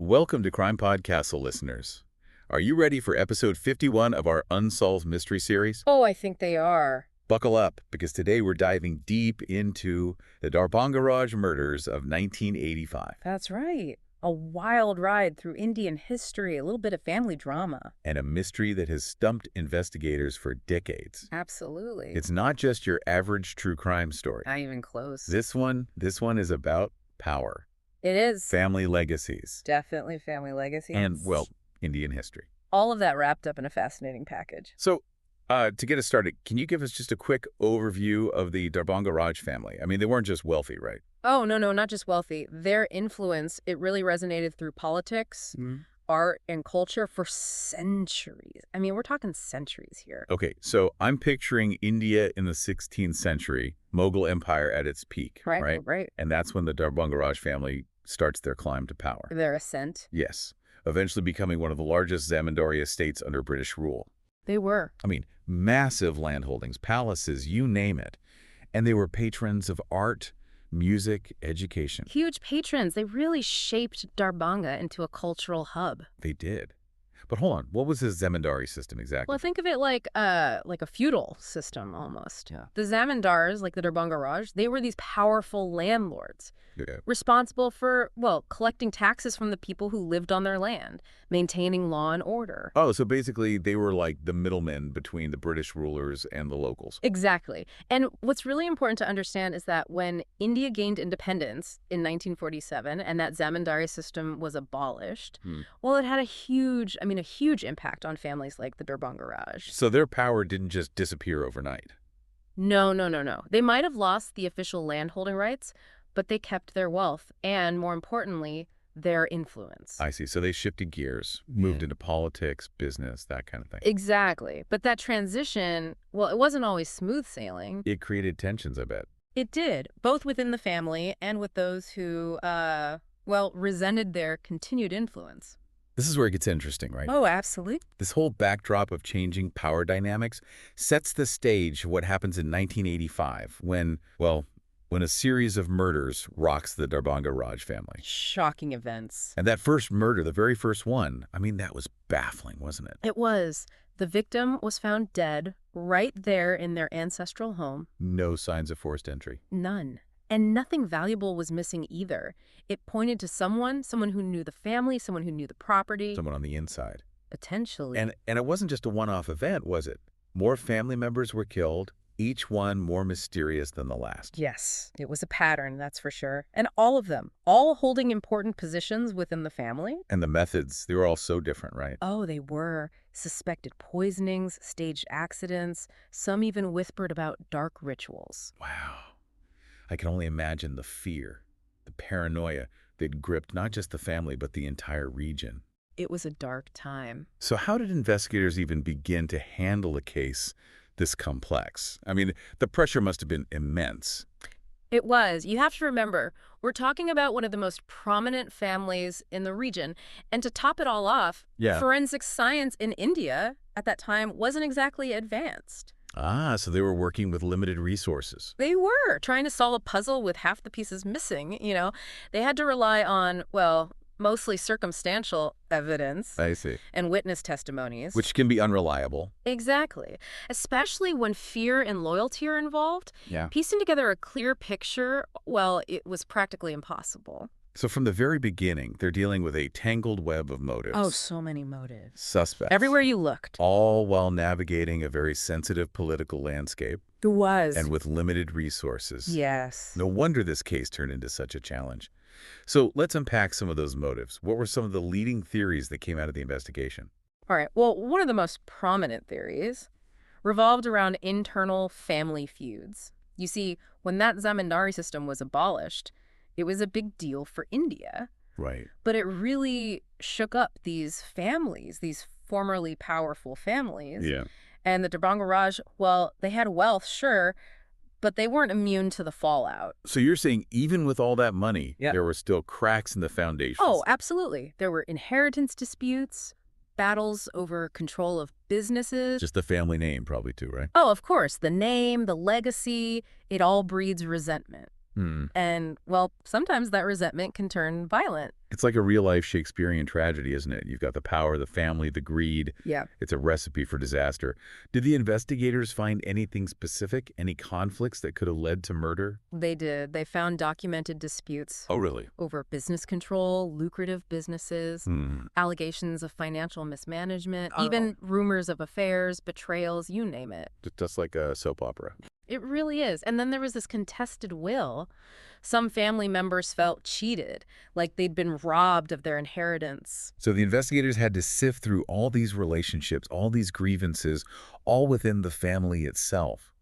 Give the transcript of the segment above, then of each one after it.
Welcome to CrimePod Castle, listeners. Are you ready for episode 51 of our Unsolved Mystery series? Oh, I think they are. Buckle up, because today we're diving deep into the Darbhanga Raj murders of 1985. That's right. A wild ride through Indian history, a little bit of family drama. And a mystery that has stumped investigators for decades. Absolutely. It's not just your average true crime story. Not even close. This one is about power. It is. Family legacies. Definitely family legacy. And, well, Indian history. All of that wrapped up in a fascinating package. So, to get us started, can you give us just a quick overview of the Darbhanga Raj family? I mean, they weren't just wealthy, right? Oh, no, not just wealthy. Their influence, it really resonated through politics, art, and culture for centuries. I mean, we're talking centuries here. Okay, so I'm picturing India in the 16th century, Mughal Empire at its peak, right? Right. And that's when the Darbhanga Raj family starts their climb to power. Their ascent. Yes, eventually becoming one of the largest zamindari estates under British rule. They were. I mean, massive landholdings, palaces, you name it. And they were patrons of art, music, education. Huge patrons. They really shaped Darbhanga into a cultural hub. They did. But hold on, what was this zamindari system exactly? Well, think of it like a feudal system almost. Yeah. The zamindars, like the Darbhanga Raj, they were these powerful landlords Yeah. responsible for, well, collecting taxes from the people who lived on their land, maintaining law and order. Oh, so basically they were like the middlemen between the British rulers and the locals. Exactly. And what's really important to understand is that when India gained independence in 1947 and that zamindari system was abolished, well, it had a huge impact on families like the Darbhanga Raj. So their power didn't just disappear overnight. No. They might have lost the official landholding rights, but they kept their wealth and, more importantly, their influence. I see. So they shifted gears, moved into politics, business, that kind of thing. Exactly. But that transition, well, it wasn't always smooth sailing. It created tensions, I bet. It did, both within the family and with those who, resented their continued influence. This is where it gets interesting, right? Oh, absolutely. This whole backdrop of changing power dynamics sets the stage for what happens in 1985 when a series of murders rocks the Darbhanga Raj family. Shocking events. And that first murder, the very first one, I mean, that was baffling, wasn't it? It was. The victim was found dead right there in their ancestral home. No signs of forced entry. None. And nothing valuable was missing either. It pointed to someone who knew the family, someone who knew the property. Someone on the inside. Potentially. And it wasn't just a one-off event, was it? More family members were killed, each one more mysterious than the last. Yes, it was a pattern, that's for sure. And all of them, all holding important positions within the family. And the methods, they were all so different, right? Oh, they were. Suspected poisonings, staged accidents. Some even whispered about dark rituals. Wow. I can only imagine the fear, the paranoia that gripped not just the family, but the entire region. It was a dark time. So how did investigators even begin to handle a case this complex? I mean, the pressure must have been immense. It was. You have to remember, we're talking about one of the most prominent families in the region. And to top it all off, forensic science in India at that time wasn't exactly advanced. Ah, so they were working with limited resources. They were trying to solve a puzzle with half the pieces missing. They had to rely on, mostly circumstantial evidence. I see. And witness testimonies. Which can be unreliable. Exactly. Especially when fear and loyalty are involved. Yeah. Piecing together a clear picture, it was practically impossible. So from the very beginning, they're dealing with a tangled web of motives. Oh, so many motives. Suspects. Everywhere you looked. All while navigating a very sensitive political landscape. It was. And with limited resources. Yes. No wonder this case turned into such a challenge. So let's unpack some of those motives. What were some of the leading theories that came out of the investigation? All right. Well, one of the most prominent theories revolved around internal family feuds. You see, when that zamindari system was abolished, it was a big deal for India. Right. But it really shook up these families, these formerly powerful families. Yeah. And the Darbhanga Raj, they had wealth, sure, but they weren't immune to the fallout. So you're saying even with all that money, there were still cracks in the foundations? Oh, absolutely. There were inheritance disputes, battles over control of businesses. Just the family name probably too, right? Oh, of course. The name, the legacy, it all breeds resentment. And, sometimes that resentment can turn violent. It's like a real-life Shakespearean tragedy, isn't it? You've got the power, the family, the greed. Yeah. It's a recipe for disaster. Did the investigators find anything specific, any conflicts that could have led to murder? They did. They found documented disputes Oh, really? over business control, lucrative businesses, allegations of financial mismanagement, even rumors of affairs, betrayals, you name it. Just like a soap opera. It really is. And then there was this contested will. Some family members felt cheated, like they'd been robbed of their inheritance. So the investigators had to sift through all these relationships, all these grievances, all within the family itself.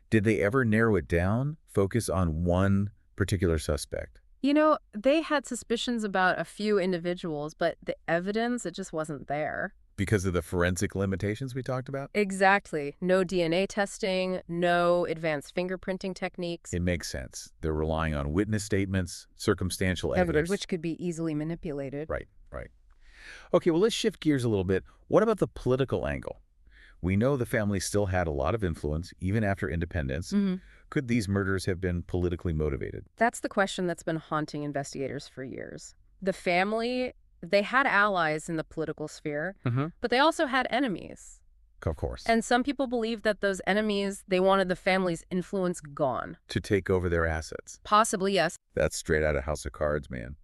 Did they ever narrow it down, focus on one particular suspect? You know, they had suspicions about a few individuals, but the evidence, it just wasn't there. Because of the forensic limitations we talked about? Exactly. No DNA testing, no advanced fingerprinting techniques. It makes sense. They're relying on witness statements, circumstantial evidence. Which could be easily manipulated. Right. Okay, well, let's shift gears a little bit. What about the political angle? We know the family still had a lot of influence, even after independence. Could these murders have been politically motivated? That's the question that's been haunting investigators for years. The family, they had allies in the political sphere, but they also had enemies. Of course. And some people believe that those enemies, they wanted the family's influence gone. To take over their assets. Possibly, yes. That's straight out of House of Cards, man.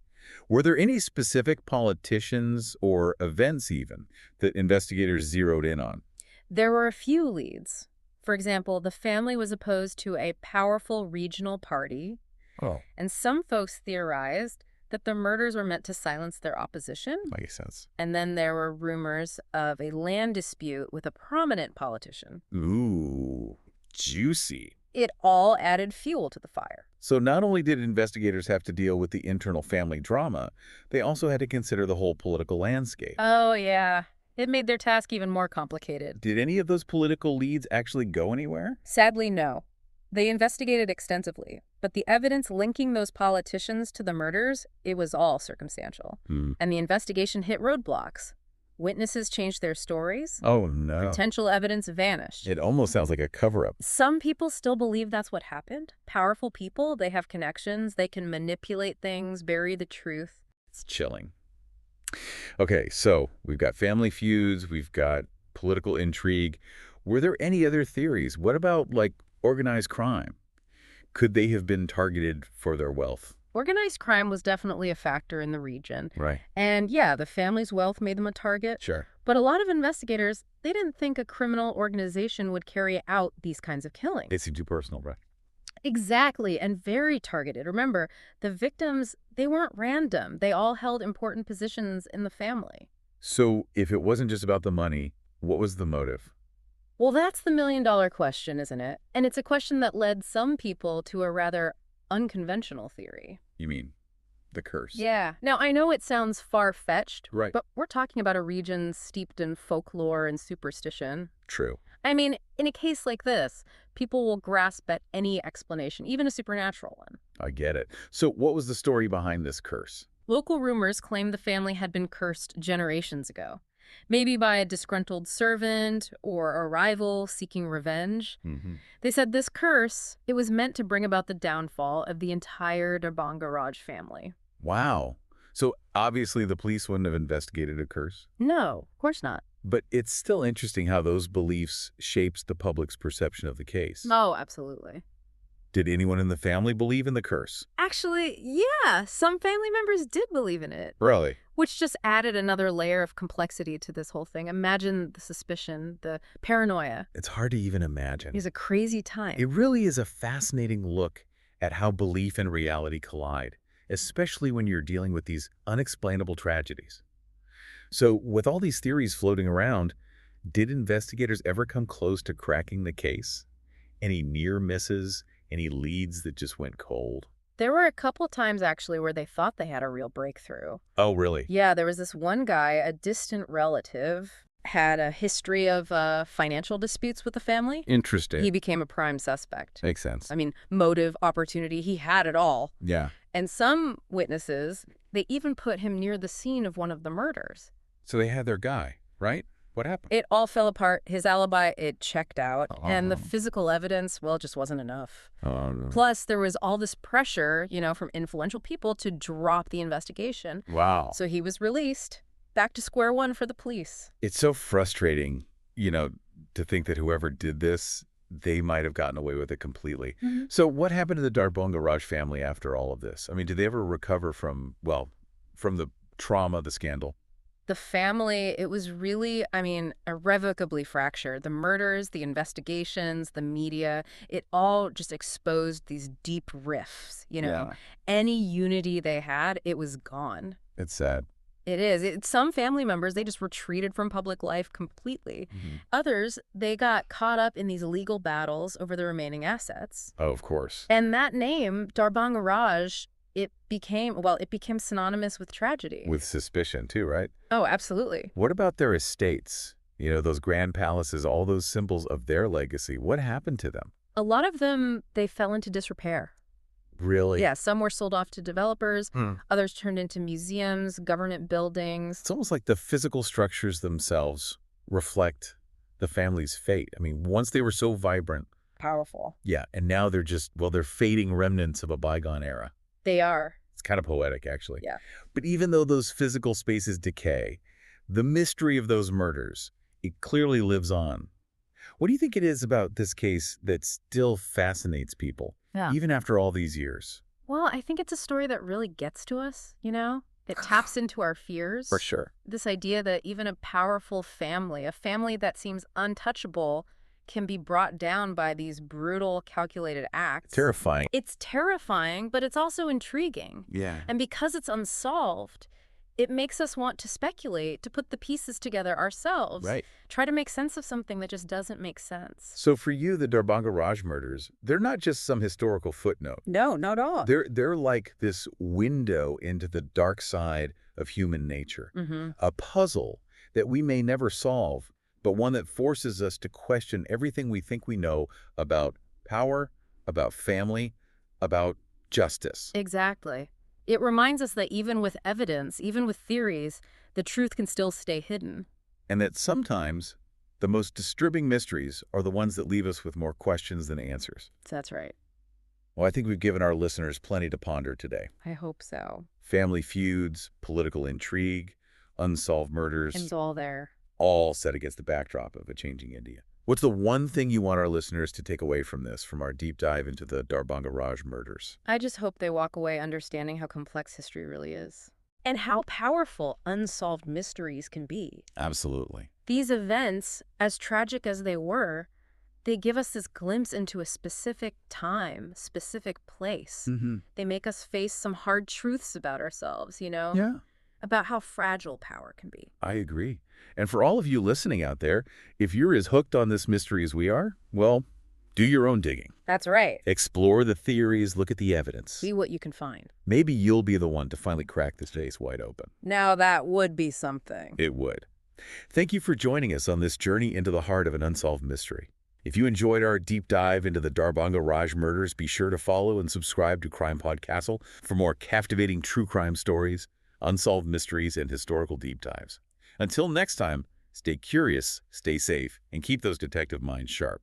Were there any specific politicians or events even that investigators zeroed in on? There were a few leads. For example, the family was opposed to a powerful regional party. Oh. And some folks theorized that the murders were meant to silence their opposition. Makes sense. And then there were rumors of a land dispute with a prominent politician. Ooh, juicy. It all added fuel to the fire. So not only did investigators have to deal with the internal family drama, they also had to consider the whole political landscape. Oh, yeah. It made their task even more complicated. Did any of those political leads actually go anywhere? Sadly, no. They investigated extensively, but the evidence linking those politicians to the murders, it was all circumstantial. And the investigation hit roadblocks. Witnesses changed their stories. Oh, no. Potential evidence vanished. It almost sounds like a cover-up. Some people still believe that's what happened. Powerful people, they have connections, they can manipulate things, bury the truth. It's chilling. Okay, so we've got family feuds, we've got political intrigue. Were there any other theories? What about, like, organized crime? Could they have been targeted for their wealth? Organized crime was definitely a factor in the region. Right. And yeah, the family's wealth made them a target. Sure. But a lot of investigators, they didn't think a criminal organization would carry out these kinds of killings. It seemed too personal, right? Exactly, and very targeted. Remember, the victims, they weren't random. They all held important positions in the family. So if it wasn't just about the money, what was the motive? Well, that's the million-dollar question, isn't it? And it's a question that led some people to a rather unconventional theory. You mean the curse? Yeah. Now, I know it sounds far-fetched, Right. but we're talking about a region steeped in folklore and superstition. True. I mean, in a case like this, people will grasp at any explanation, even a supernatural one. I get it. So what was the story behind this curse? Local rumors claim the family had been cursed generations ago, maybe by a disgruntled servant or a rival seeking revenge. They said this curse, it was meant to bring about the downfall of the entire Darbhanga Raj family. Wow. So obviously the police wouldn't have investigated a curse? No, of course not. But it's still interesting how those beliefs shapes the public's perception of the case. Oh, absolutely. Did anyone in the family believe in the curse? Actually, yeah, some family members did believe in it. Really? Which just added another layer of complexity to this whole thing. Imagine the suspicion, the paranoia. It's hard to even imagine. It's a crazy time. It really is a fascinating look at how belief and reality collide, especially when you're dealing with these unexplainable tragedies. So with all these theories floating around, did investigators ever come close to cracking the case? Any near misses? Any leads that just went cold? There were a couple times, actually, where they thought they had a real breakthrough. Oh, really? Yeah, there was this one guy, a distant relative, had a history of financial disputes with the family. Interesting. He became a prime suspect. Makes sense. I mean, motive, opportunity, he had it all. Yeah. And some witnesses, they even put him near the scene of one of the murders. So they had their guy, right? What happened? It all fell apart. His alibi, it checked out. And the Oh, physical evidence, well, it just wasn't enough. oh no. Plus, there was all this pressure, from influential people to drop the investigation. Wow. So he was released. Back to square one for the police. It's so frustrating, to think that whoever did this, they might have gotten away with it completely. So what happened to the Darbhanga Raj family after all of this? I mean, did they ever recover from the trauma, the scandal? The family, it was really, irrevocably fractured. The murders, the investigations, the media, it all just exposed these deep rifts, Yeah. Any unity they had, it was gone. It's sad. It is. Some family members, they just retreated from public life completely. Others, they got caught up in these legal battles over the remaining assets. Oh, of course. And that name, Darbhanga Raj, it became synonymous with tragedy. With suspicion too, right? Oh, absolutely. What about their estates? Those grand palaces, all those symbols of their legacy. What happened to them? A lot of them, they fell into disrepair. Really? Yeah, some were sold off to developers. Others turned into museums, government buildings. It's almost like the physical structures themselves reflect the family's fate. I mean, once they were so vibrant. Powerful. Yeah, and now they're fading remnants of a bygone era. They are. It's kind of poetic, actually. Yeah. But even though those physical spaces decay, the mystery of those murders, it clearly lives on. What do you think it is about this case that still fascinates people, even after all these years? Well, I think it's a story that really gets to us, It taps into our fears. For sure. This idea that even a powerful family, a family that seems untouchable, can be brought down by these brutal, calculated acts. Terrifying. It's terrifying, but it's also intriguing. Yeah. And because it's unsolved, it makes us want to speculate, to put the pieces together ourselves. Right. Try to make sense of something that just doesn't make sense. So for you, the Darbhanga Raj murders, they're not just some historical footnote. No, not at all. They're like this window into the dark side of human nature. A puzzle that we may never solve, but one that forces us to question everything we think we know about power, about family, about justice. Exactly. It reminds us that even with evidence, even with theories, the truth can still stay hidden. And that sometimes the most disturbing mysteries are the ones that leave us with more questions than answers. That's right. Well, I think we've given our listeners plenty to ponder today. I hope so. Family feuds, political intrigue, unsolved murders. It's all there. All set against the backdrop of a changing India. What's the one thing you want our listeners to take away from this, from our deep dive into the Darbhanga Raj murders? I just hope they walk away understanding how complex history really is. And how powerful unsolved mysteries can be. Absolutely. These events, as tragic as they were, they give us this glimpse into a specific time, specific place. They make us face some hard truths about ourselves, Yeah. About how fragile power can be. I agree. And for all of you listening out there, if you're as hooked on this mystery as we are, well, do your own digging. That's right. Explore the theories, look at the evidence. See what you can find. Maybe you'll be the one to finally crack this case wide open. Now that would be something. It would. Thank you for joining us on this journey into the heart of an unsolved mystery. If you enjoyed our deep dive into the Darbhanga Raj murders, be sure to follow and subscribe to CrimePod Castle for more captivating true crime stories, unsolved mysteries, and historical deep dives. Until next time, stay curious, stay safe, and keep those detective minds sharp.